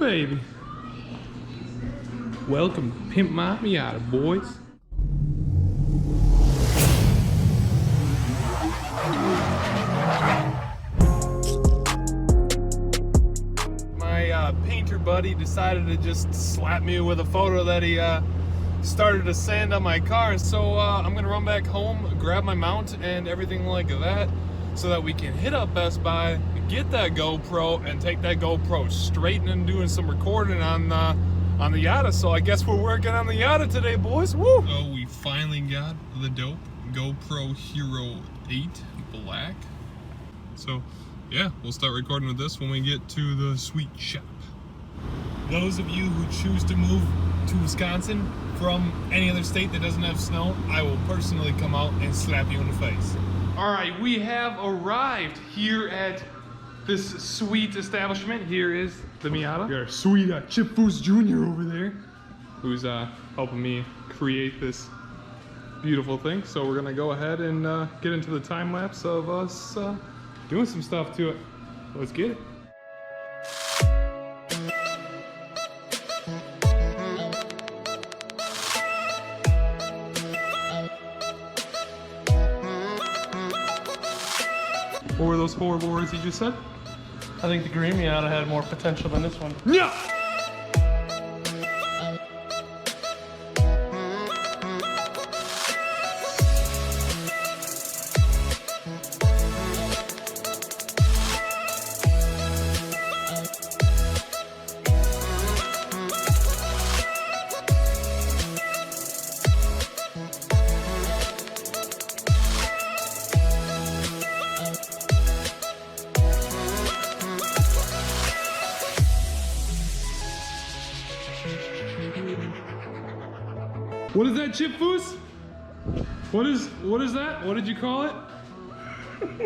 baby. Welcome to Pimp My Miata, boys. My painter buddy decided to just slap me with a photo that he started to sand on my car. So I'm gonna run back home, grab my mount and everything like that, so that we can hit up Best Buy, get that GoPro, and take that GoPro straight and doing some recording on the Miata. So I guess we're working on the Miata today, boys. Woo! So we finally got the dope GoPro Hero 8 Black. So yeah, we'll start recording with this when we get to the sweet shop. Those of you who choose to move to Wisconsin from any other state that doesn't have snow, I will personally come out and slap you in the face. All right, we have arrived here at this sweet establishment. Here is the Miata. We got our sweet Chip Foose Jr. over there, who's helping me create this beautiful thing. So we're gonna go ahead and get into the time lapse of us doing some stuff to it. Let's get it. What were those horrible words you just said? I think the green Miata had more potential than this one. No! What is that, Chip Foose? What is that? What did you call it?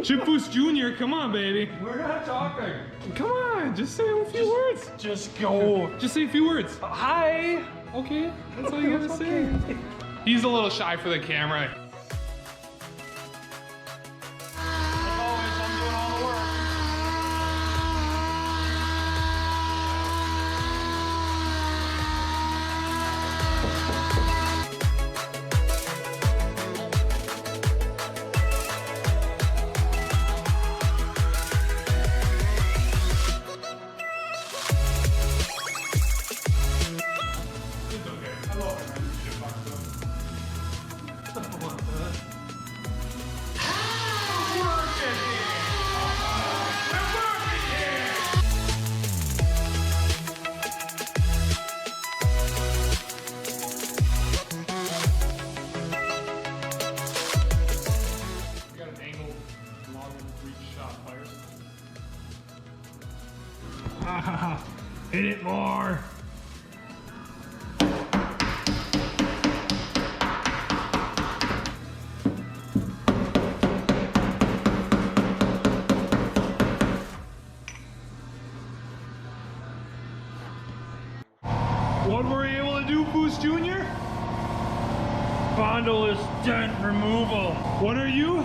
Chip Foose Jr., come on, baby. We're not talking. Come on, just say a few words. Just go. Just say a few words. Hi. Okay, that's all you gotta say. He's a little shy for the camera. As always, I'm doing all the work. Hit it more. What were you able to do, Foose Jr.? Bondoless dent removal. What are you?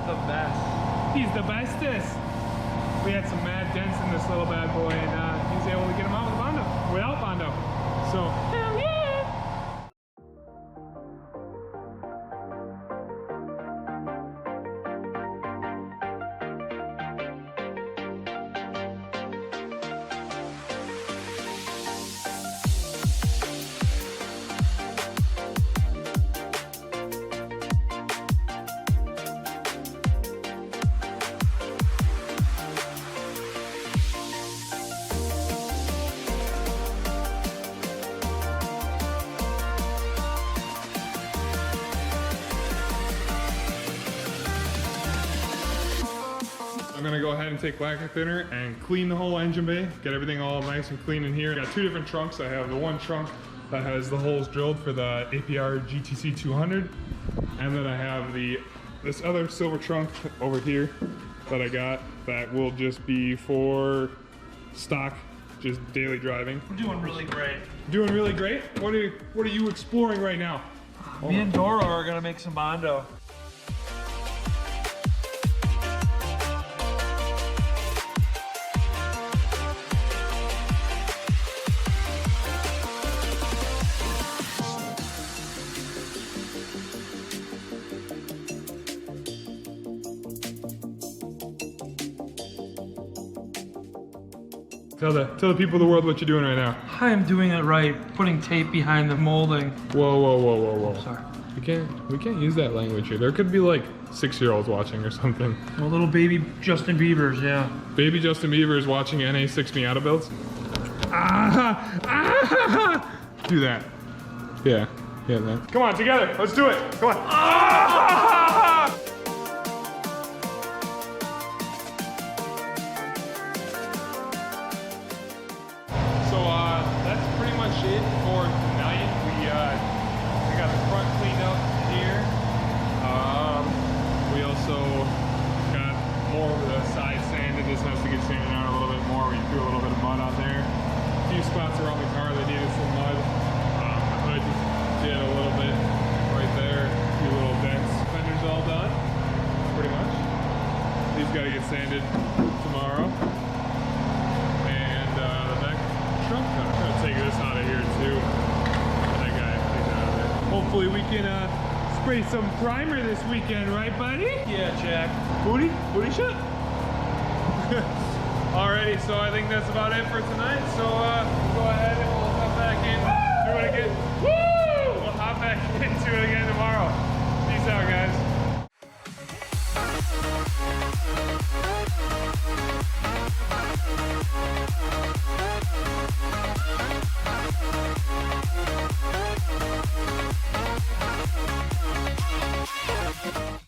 The best. He's the bestest. We had some mad dents in this little bad boy, and he was able to get him out with Bondo, without Bondo. So, hell yeah! I'm gonna go ahead and take lacquer thinner and clean the whole engine bay, get everything all nice and clean in here. I got two different trunks. I have the one trunk that has the holes drilled for the APR GTC 200, and then I have this other silver trunk over here that I got that will just be for stock, just daily driving. We're doing really great. Doing really great? What are you exploring right now? Me and Doro are gonna make some Bondo. Tell the people of the world what you're doing right now. I am doing it right, putting tape behind the molding. Whoa, whoa, whoa, whoa, whoa. Oh, sorry. We can't use that language here. There could be like 6-year-olds watching or something. Well, little baby Justin Biebers, yeah. Baby Justin Bieber is watching NA6 Miata builds. Ah, ah, do that. Yeah, man. Come on, together. Let's do it. Come on. Ah! So that's pretty much it for tonight. We got the front cleaned up here. We also got more of the side sanded. This has to get sanded out a little bit more. We threw a little bit of mud on there. A few spots around the car that needed some mud. The hood did a little bit right there. A few little dents. Fender's all done, pretty much. These got to get sanded tomorrow. And the back trunk cut. I'm gonna take this out of here too. That guy takes out of there. Hopefully we can spray some primer this weekend, right, buddy? Yeah, Jack. Booty shot. Alrighty, so I think that's about it for tonight. So we'll go ahead and we'll hop back in. Do it again. Woo! We'll hop back into it again tomorrow. Peace out, guys.